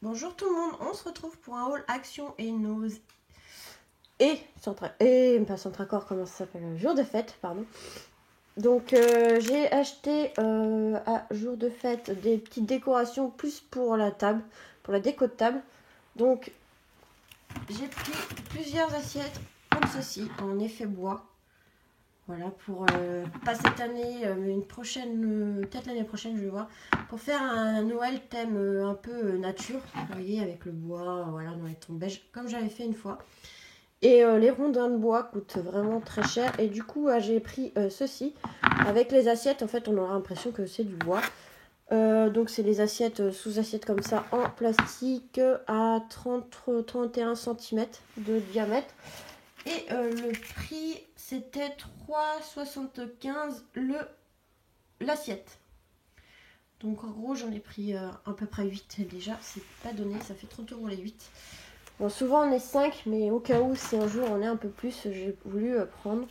Bonjour tout le monde, on se retrouve pour un haul Action et nos... pas Centracor, comment ça s'appelle, jour de fête, pardon. Donc j'ai acheté à jour de fête des petites décorations plus pour la table, pour la déco de table. Donc j'ai pris plusieurs assiettes comme ceci, en effet bois. Voilà, pour pas cette année, mais une prochaine, peut-être l'année prochaine, je vais voir. Pour faire un Noël thème un peu nature, vous voyez, avec le bois, voilà, dans les tons beige, comme j'avais fait une fois. Et les rondins de bois coûtent vraiment très cher. Et du coup, j'ai pris ceci. Avec les assiettes, en fait, on aura l'impression que c'est du bois. Donc, c'est les assiettes, sous-assiettes comme ça, en plastique à 31 cm de diamètre. Et le prix, c'était 3,75 l'assiette. Donc en gros, j'en ai pris à peu près 8 déjà. C'est pas donné, ça fait 30 € les 8. Bon, souvent on est 5, mais au cas où, si un jour on est un peu plus, j'ai voulu prendre.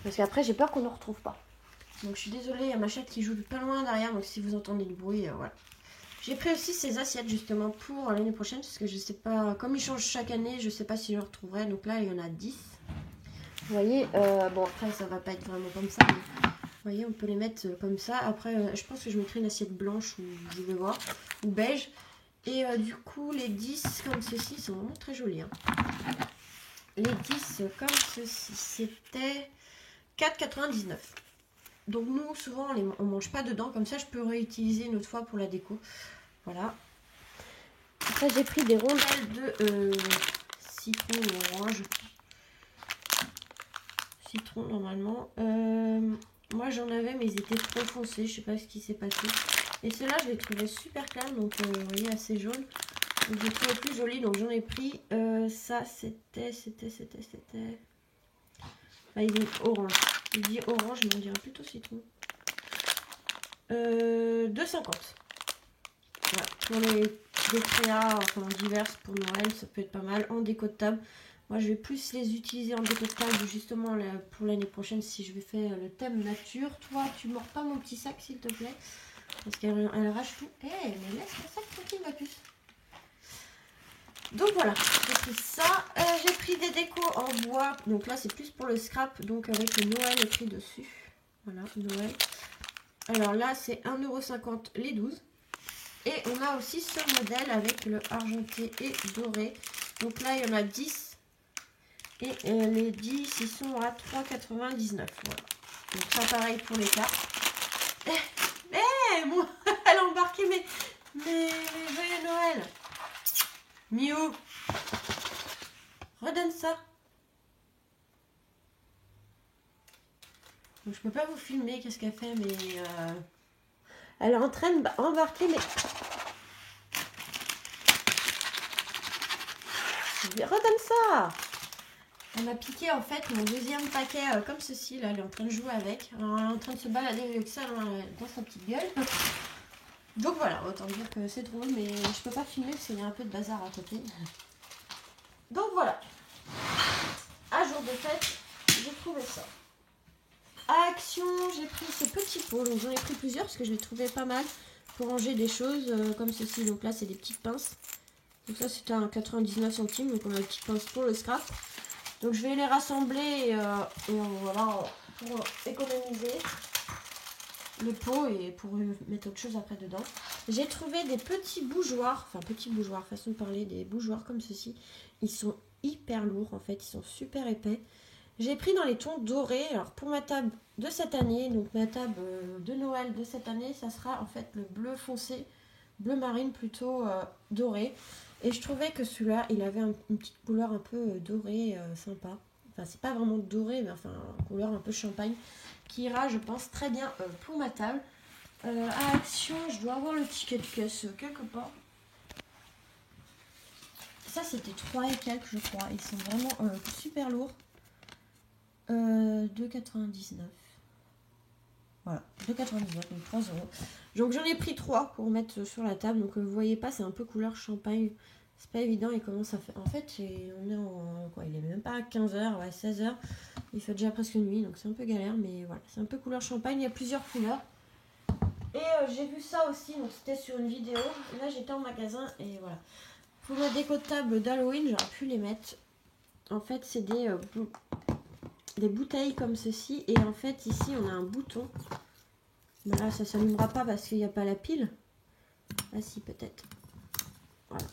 Parce qu'après, j'ai peur qu'on ne retrouve pas. Donc je suis désolée, il y a ma chatte qui joue pas loin derrière. Donc si vous entendez du bruit, voilà. J'ai pris aussi ces assiettes justement pour l'année prochaine. Parce que je sais pas, comme ils changent chaque année, je sais pas si je les retrouverai. Donc là, il y en a 10. Vous voyez, bon après ça va pas être vraiment comme ça, mais vous voyez, on peut les mettre comme ça. Après, je pense que je mettrai une assiette blanche ou je vais voir, ou beige. Et du coup, les 10 comme ceci sont vraiment très jolis. Hein. Les 10 comme ceci, c'était 4,99. Donc nous, souvent, on mange pas dedans. Comme ça, je peux réutiliser une autre fois pour la déco. Voilà. Après, j'ai pris des rondelles de citron ou orange. Citron normalement. Moi j'en avais mais ils étaient trop foncés, je sais pas ce qui s'est passé. Et ceux-là je les trouvais super clairs, donc vous voyez assez jaune. Donc je les trouvais plus jolis, donc j'en ai pris. Ça c'était. Ah, il dit orange. Il dit orange, mais on dirait plutôt citron. 2,50. Voilà, pour les créas, enfin diverses pour Noël, ça peut être pas mal en déco de table. Moi, je vais plus les utiliser en déco de table justement pour l'année prochaine si je vais faire le thème nature. Toi, tu mords pas mon petit sac s'il te plaît. Parce qu'elle arrache tout. Eh, mais laisse mon sac tranquille, ma puce. Donc voilà, j'ai pris ça. J'ai pris des décos en bois. Donc là, c'est plus pour le scrap. Donc avec le Noël écrit dessus. Voilà, Noël. Alors là, c'est 1,50 € les 12. Et on a aussi ce modèle avec le argenté et doré. Donc là, il y en a 10. Et les 10, ils sont à 3,99. Voilà. Donc ça, pareil pour les cartes. Moi, elle a embarqué mes joyeux Noël. Miou, redonne ça. Donc, je peux pas vous filmer qu'est-ce qu'elle fait, mais elle est en train d'embarquer mes... Redonne ça. Elle m'a piqué en fait mon deuxième paquet comme ceci, là elle est en train de jouer avec. Alors, elle est en train de se balader avec ça dans sa petite gueule. Donc voilà, autant dire que c'est drôle, mais je peux pas filmer parce qu'il y a un peu de bazar à côté. Donc voilà, à jour de fête, j'ai trouvé ça. À Action, j'ai pris ces petits pots, donc j'en ai pris plusieurs parce que je les trouvais pas mal pour ranger des choses comme ceci. Donc là c'est des petites pinces. Donc ça c'était un 99 centimes, donc on a des petites pinces pour le scrap. Donc je vais les rassembler et voilà, pour économiser le pot et pour mettre autre chose après dedans. J'ai trouvé des petits bougeoirs, façon de parler, des bougeoirs comme ceci. Ils sont hyper lourds en fait, ils sont super épais. J'ai pris dans les tons dorés. Alors pour ma table de cette année, donc ma table de Noël de cette année, ça sera en fait le bleu foncé, bleu marine plutôt doré. Et je trouvais que celui-là, il avait une petite couleur un peu dorée, sympa. Enfin, c'est pas vraiment doré, mais enfin, une couleur un peu champagne, qui ira, je pense, très bien pour ma table. À Action, je dois avoir le ticket de caisse quelque part. Ça, c'était 3 et quelques, je crois. Ils sont vraiment super lourds. 2,99. Voilà, 2,99, donc 3 €. Donc j'en ai pris 3 pour mettre sur la table. Donc vous voyez pas, c'est un peu couleur champagne. C'est pas évident, il commence à faire... En fait, on est en... Quoi, il est même pas à 15h, ouais, 16h. Il fait déjà presque nuit, donc c'est un peu galère, mais voilà. C'est un peu couleur champagne, il y a plusieurs couleurs. Et j'ai vu ça aussi, donc c'était sur une vidéo. Là j'étais en magasin et voilà. Pour ma déco de table d'Halloween, j'aurais pu les mettre. En fait, c'est des bouteilles comme ceci. Et en fait, ici, on a un bouton. Mais là, ça ne s'allumera pas parce qu'il n'y a pas la pile. Ah si, peut-être. Voilà.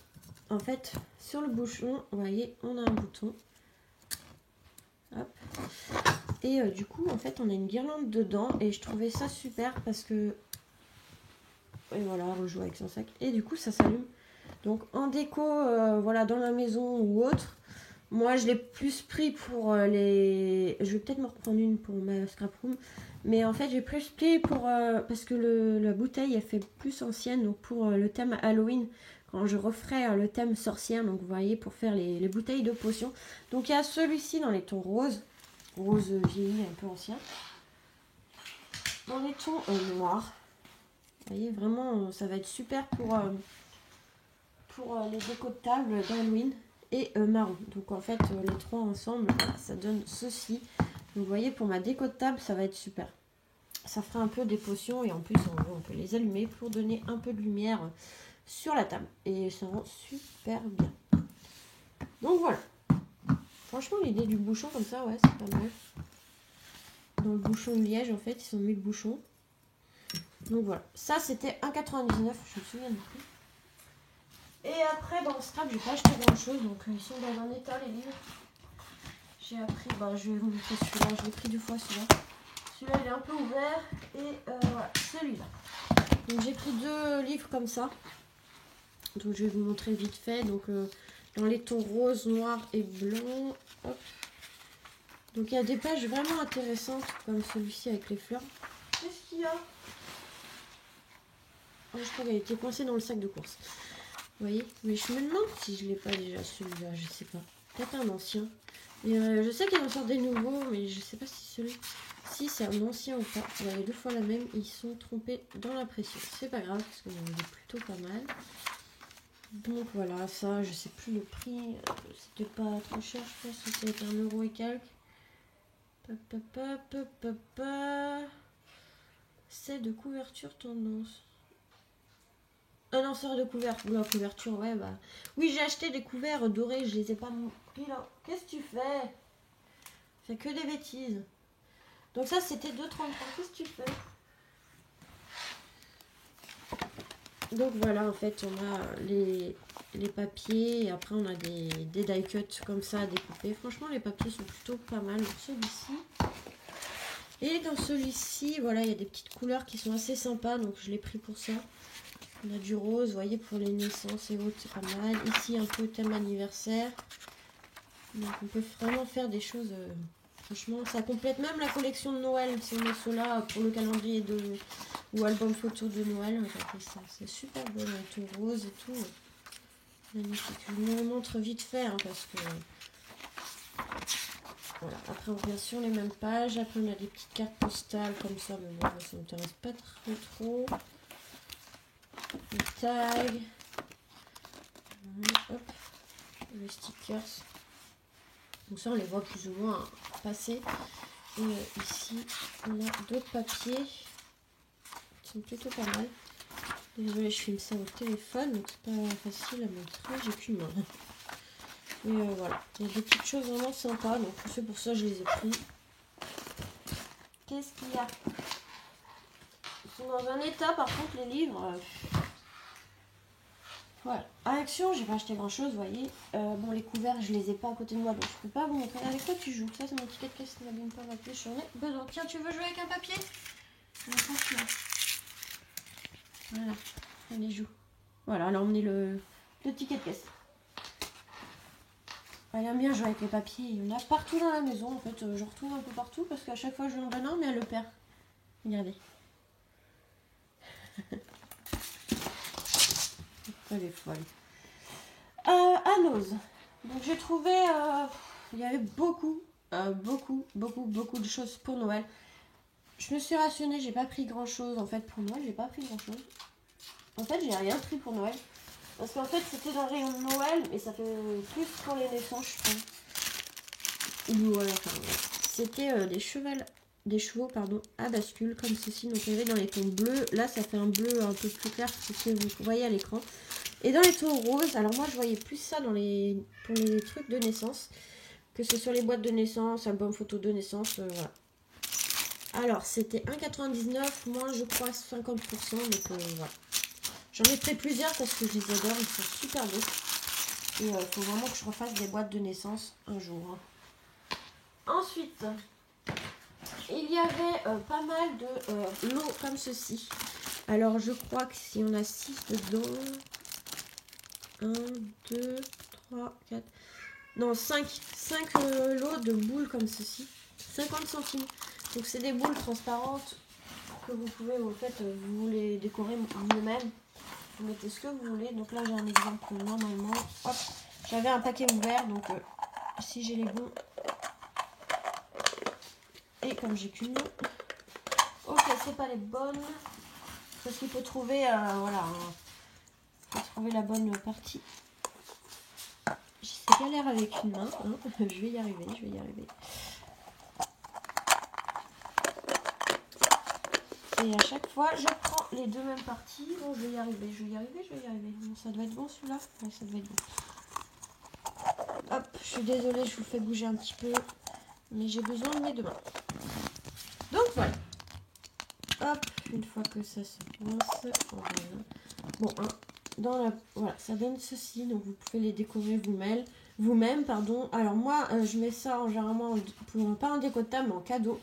En fait, sur le bouchon, vous voyez, on a un bouton. Hop. Et du coup, en fait, on a une guirlande dedans. Et je trouvais ça super parce que... Et voilà, on joue avec son sac. Et du coup, ça s'allume. Donc, en déco, voilà, dans la maison ou autre. Moi, je l'ai plus pris pour les... Je vais peut-être me reprendre une pour ma scrap room. Mais en fait, j'ai plus pris pour... parce que la bouteille, elle fait plus ancienne. Donc, pour le thème Halloween, quand je referai le thème sorcière. Donc, vous voyez, pour faire les bouteilles de potions. Donc, il y a celui-ci dans les tons roses. Rose vieilli, un peu ancien. Dans les tons noirs. Vous voyez, vraiment, ça va être super pour les décos de table d'Halloween. Et marron. Donc en fait les trois ensemble, voilà, ça donne ceci. Donc vous voyez, pour ma déco de table, ça va être super. Ça fera un peu des potions et en plus on peut les allumer pour donner un peu de lumière sur la table. Et ça rend super bien. Donc voilà. Franchement, l'idée du bouchon comme ça, ouais, c'est pas mal. Dans le bouchon de liège, en fait, ils ont mis le bouchon. Donc voilà. Ça, c'était 1,99 €, je me souviens du prix. Et après, dans le scrap, j'ai pas acheté grand chose, donc ils sont dans un état, les livres. J'ai appris, je vais vous montrer celui-là, je l'ai pris 2 fois celui-là. Celui-là, il est un peu ouvert, et voilà, celui-là. Donc j'ai pris 2 livres comme ça. Donc je vais vous montrer vite fait. Donc dans les tons rose, noir et blanc. Hop. Donc il y a des pages vraiment intéressantes, comme celui-ci avec les fleurs. Qu'est-ce qu'il y a? Je crois qu'elle était coincée dans le sac de course. Vous voyez? Mais je me demande si je l'ai pas déjà celui-là, je sais pas. Peut-être un ancien. Et je sais qu'il en sort des nouveaux, mais je sais pas si celui-ci c'est un ancien ou pas. Il y avait 2 fois la même, ils sont trompés dans l'impression. C'est pas grave, parce que j'en ai plutôt pas mal. Donc voilà, ça, je sais plus le prix. C'était pas trop cher, je pense que c'était 1 € et quelques. C'est de couverture tendance. Ah non, sort de couverture. La couverture, ouais, bah. Oui, j'ai acheté des couverts dorés, je les ai pas pris là. Qu'est-ce que tu fais? Fais que des bêtises. Donc ça, c'était 2,33. Qu'est-ce que tu fais? Donc voilà, en fait, on a les papiers. Et après, on a des die cuts comme ça à découper. Franchement, les papiers sont plutôt pas mal. Celui-ci. Et dans celui-ci, voilà, il y a des petites couleurs qui sont assez sympas. Donc je l'ai pris pour ça. On a du rose, vous voyez, pour les naissances et autres, c'est pas mal. Ici, un peu thème anniversaire. Donc, on peut vraiment faire des choses... franchement, ça complète même la collection de Noël. Si on met cela pour le calendrier ou album photo de Noël. C'est super beau, tout rose et tout. Magnifique. Je vous montre vite fait, hein, parce que... Voilà. Après, on revient sur les mêmes pages. Après, on a des petites cartes postales comme ça. Mais bon, ça ne m'intéresse pas trop. Les tags, hop, les stickers. Donc ça on les voit plus ou moins passer. Et ici on a d'autres papiers qui sont plutôt pas mal. Désolée, je filme ça au téléphone, donc c'est pas facile à montrer, j'ai qu'une main. Mais voilà, il y a des petites choses vraiment sympas, donc c'est pour ça que je les ai pris. Qu'est-ce qu'il y a? Ils sont dans un état, par contre les livres... Voilà, à Action, j'ai pas acheté grand chose, vous voyez. Bon, les couverts, je les ai pas à côté de moi, donc je peux pas vous montrer. Avec quoi tu joues? Ça, c'est mon ticket de caisse qui n'abîme pas ma plus. J'en ai besoin. Tiens, tu veux jouer avec un papier? Voilà, allez, joue. Voilà, là, on est le ticket de caisse. Elle aime bien jouer avec les papiers. Il y en a partout dans la maison, en fait. Je retrouve un peu partout parce qu'à chaque fois, je lui en donne un, mais elle le perd. Regardez. Elle est folle. Anos. Donc j'ai trouvé, il y avait beaucoup de choses pour Noël. Je me suis rationnée, j'ai pas pris grand chose en fait pour Noël, j'ai pas pris grand chose. En fait, j'ai rien pris pour Noël. Parce qu'en fait, c'était dans le rayon de Noël, mais ça fait plus pour les naissances, je pense. Ou voilà, enfin, c'était des chevals des chevaux pardon, à bascule comme ceci. Donc il y avait dans les tons bleus. Là ça fait un bleu un peu plus clair que ce que vous voyez à l'écran. Et dans les tons roses, alors moi je voyais plus ça pour les trucs de naissance. Que ce soit les boîtes de naissance, album photo de naissance, voilà. Alors c'était 1,99, moins je crois 50%. Donc voilà. J'en ai pris plusieurs parce que je les adore, ils sont super beaux. Et il faut vraiment que je refasse des boîtes de naissance un jour. Ensuite, il y avait pas mal de lots comme ceci. Alors je crois que s'il y en a 6 dedans. 1, 2, 3, 4. Non, 5 lots de boules comme ceci. 50 centimes. Donc c'est des boules transparentes que vous pouvez, en fait, vous les décorer vous-même. Vous mettez ce que vous voulez. Donc là j'ai un exemple normalement. Hop, j'avais un paquet ouvert, donc si j'ai les bons. Et comme j'ai qu'une. Ok, c'est pas les bonnes. Parce qu'il faut trouver, voilà, faut trouver la bonne partie. C'est galère avec une main, hein. Je vais y arriver, Et à chaque fois, je prends les deux mêmes parties. Bon, je vais y arriver. Bon, ça doit être bon celui-là. Ouais, ça doit être bon. Hop, je suis désolée, je vous fais bouger un petit peu. Mais j'ai besoin de mes deux mains. Donc voilà. Hop, une fois que ça se coince, bon, hein, voilà, ça donne ceci, donc vous pouvez les décorer vous-même, pardon. Alors moi, je mets ça généralement pas en déco de table, mais en cadeau.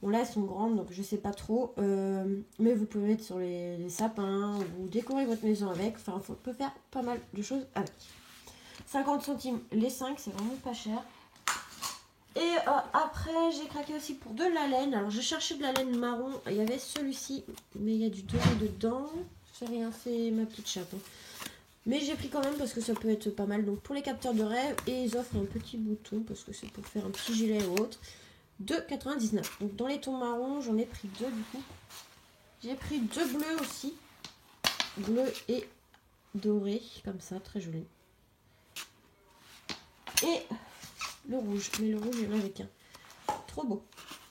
Bon là, elles sont grandes, donc je sais pas trop, mais vous pouvez mettre sur les sapins, ou décorer votre maison avec. Enfin, on peut faire pas mal de choses avec. 50 centimes les 5, c'est vraiment pas cher. Et après, j'ai craqué aussi pour de la laine. Alors, je cherchais de la laine marron. Il y avait celui-ci, mais il y a du doré dedans. C'est rien, c'est ma petite chape. Mais j'ai pris quand même parce que ça peut être pas mal. Donc, pour les capteurs de rêve. Et ils offrent un petit bouton parce que c'est pour faire un petit gilet ou autre. De 99. Donc, dans les tons marrons, j'en ai pris deux du coup. J'ai pris deux bleus aussi. Bleu et doré. Comme ça, très joli. Et le rouge. Mais le rouge, il y en avait qu'un. Trop beau.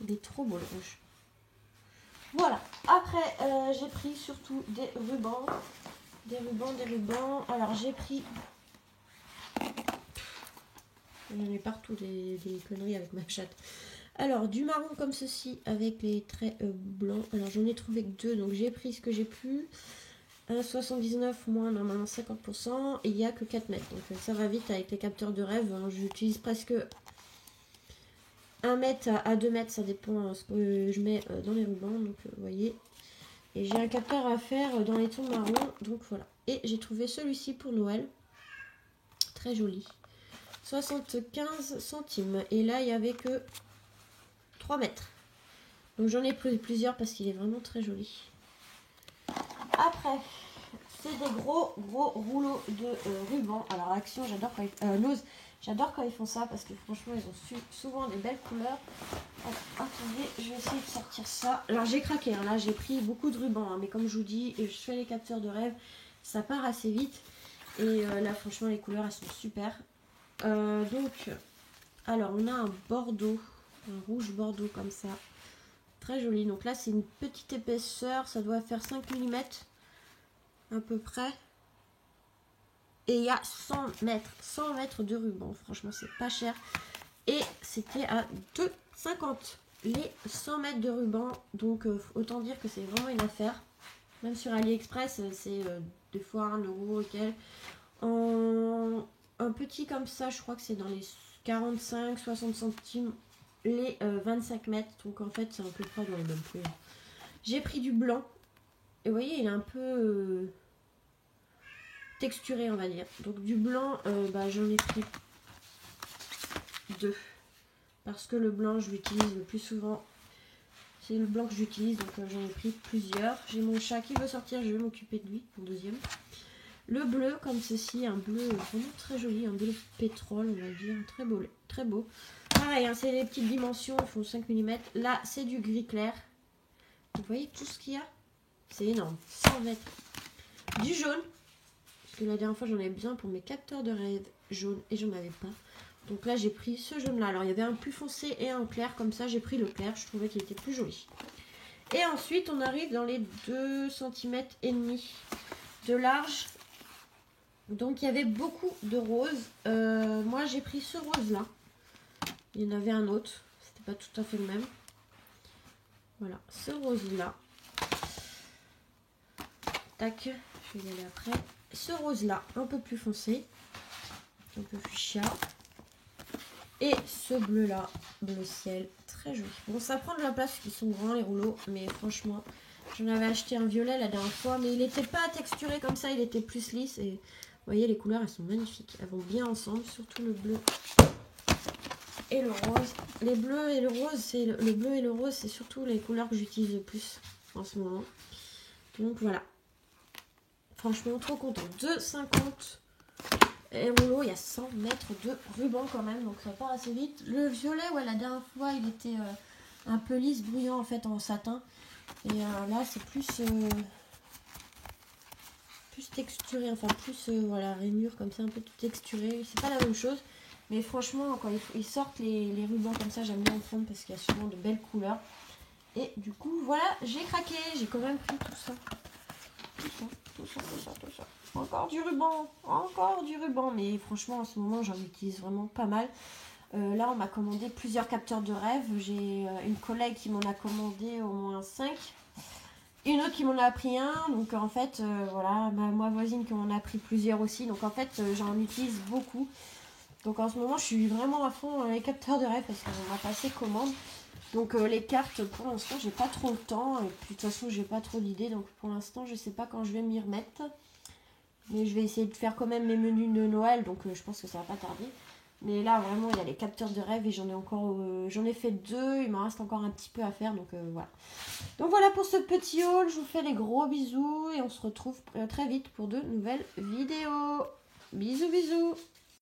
Il est trop beau le rouge. Voilà. Après, j'ai pris surtout des rubans. Des rubans. Alors, j'ai pris... J'en ai partout des conneries avec ma chatte. Alors, du marron comme ceci avec les traits blancs. Alors, j'en ai trouvé que deux. Donc, j'ai pris ce que j'ai pu. 1,79 moins normalement 50%. Et il n'y a que 4 mètres. Donc, ça va vite avec les capteurs de rêve. Hein. J'utilise presque... 1 mètre à 2 mètres, ça dépend ce que je mets dans les rubans. Donc, vous voyez. Et j'ai un capteur à faire dans les tons marrons. Donc, voilà. Et j'ai trouvé celui-ci pour Noël. Très joli. 75 centimes. Et là, il n'y avait que 3 mètres. Donc, j'en ai pris plusieurs parce qu'il est vraiment très joli. Après, c'est des gros rouleaux de ruban. Alors, Action, j'adore quand Nose. J'adore quand ils font ça parce que franchement, ils ont souvent des belles couleurs. Attendez, je vais essayer de sortir ça. Alors, j'ai craqué. Hein, là, j'ai pris beaucoup de rubans. Hein, mais comme je vous dis, je fais les capteurs de rêve. Ça part assez vite. Et là, franchement, les couleurs, elles sont super. Donc, alors, on a un bordeaux. Un rouge bordeaux comme ça. Très joli. Donc là, c'est une petite épaisseur. Ça doit faire 5 mm à peu près. Et il y a 100 mètres de ruban. Franchement, c'est pas cher. Et c'était à 2,50 les 100 mètres de ruban. Donc, autant dire que c'est vraiment une affaire. Même sur AliExpress, c'est des fois 1 euro et quelques. Un petit comme ça, je crois que c'est dans les 45-60 centimes les 25 mètres. Donc, en fait, c'est à peu près dans les mêmes prix. J'ai pris du blanc. Et vous voyez, il est un peu... texturé on va dire. Donc du blanc, j'en ai pris 2 parce que le blanc je l'utilise le plus souvent, c'est le blanc que j'utilise, donc j'en ai pris plusieurs. J'ai mon chat qui veut sortir, je vais m'occuper de lui en deuxième. Le bleu comme ceci, un bleu vraiment très joli, un bleu pétrole on va dire, très beau. Pareil, hein, c'est les petites dimensions, ils font 5 mm. Là c'est du gris clair, vous voyez tout ce qu'il y a, c'est énorme. 100 mètres. Du jaune. La dernière fois j'en avais besoin pour mes capteurs de rêve jaunes et j'en avais pas. Donc là, j'ai pris ce jaune-là. Alors, il y avait un plus foncé et un clair. Comme ça, j'ai pris le clair. Je trouvais qu'il était plus joli. Et ensuite, on arrive dans les 2,5 cm de large. Donc, il y avait beaucoup de roses. Moi, j'ai pris ce rose-là. Il y en avait un autre. C'était pas tout à fait le même. Voilà, ce rose-là. Tac, je vais y aller après. Ce rose-là, un peu plus foncé. Un peu fuchsia. Et ce bleu-là, bleu ciel, très joli. Bon, ça prend de la place, ils sont grands les rouleaux. Mais franchement, j'en avais acheté un violet la dernière fois. Mais il n'était pas texturé comme ça, il était plus lisse. Et vous voyez, les couleurs, elles sont magnifiques. Elles vont bien ensemble, surtout le bleu et le rose. Les bleus et le rose, c'est le bleu et le rose, c'est surtout les couleurs que j'utilise le plus en ce moment. Donc voilà. Franchement, trop content. 2,50 et rouleau, il y a 100 mètres de ruban quand même, donc ça part assez vite. Le violet, ouais, la dernière fois, il était un peu lisse, bruyant en fait en satin. Et là, c'est plus texturé, enfin plus voilà, rainure comme ça, un peu texturé. C'est pas la même chose. Mais franchement, quand ils sortent les rubans comme ça, j'aime bien en prendre parce qu'il y a souvent de belles couleurs. Et du coup, voilà, j'ai craqué. J'ai quand même pris tout ça. Tout ça. Encore du ruban. Mais franchement, en ce moment, j'en utilise vraiment pas mal. Là, on m'a commandé plusieurs capteurs de rêve. J'ai une collègue qui m'en a commandé au moins 5. Une autre qui m'en a pris un. Donc, en fait, voilà, ma voisine qui m'en a pris plusieurs aussi. Donc, en fait, j'en utilise beaucoup. Donc en ce moment, je suis vraiment à fond dans les capteurs de rêve parce qu'on m'a passé commande. Donc les cartes, pour l'instant, j'ai pas trop le temps. Et puis de toute façon, j'ai pas trop d'idées. Donc pour l'instant, je sais pas quand je vais m'y remettre. Mais je vais essayer de faire quand même mes menus de Noël. Donc je pense que ça va pas tarder. Mais là, vraiment, il y a les capteurs de rêve et j'en ai encore... j'en ai fait 2. Il m'en reste encore un petit peu à faire. Donc voilà. Donc voilà pour ce petit haul. Je vous fais les gros bisous. Et on se retrouve très vite pour de nouvelles vidéos. Bisous, bisous.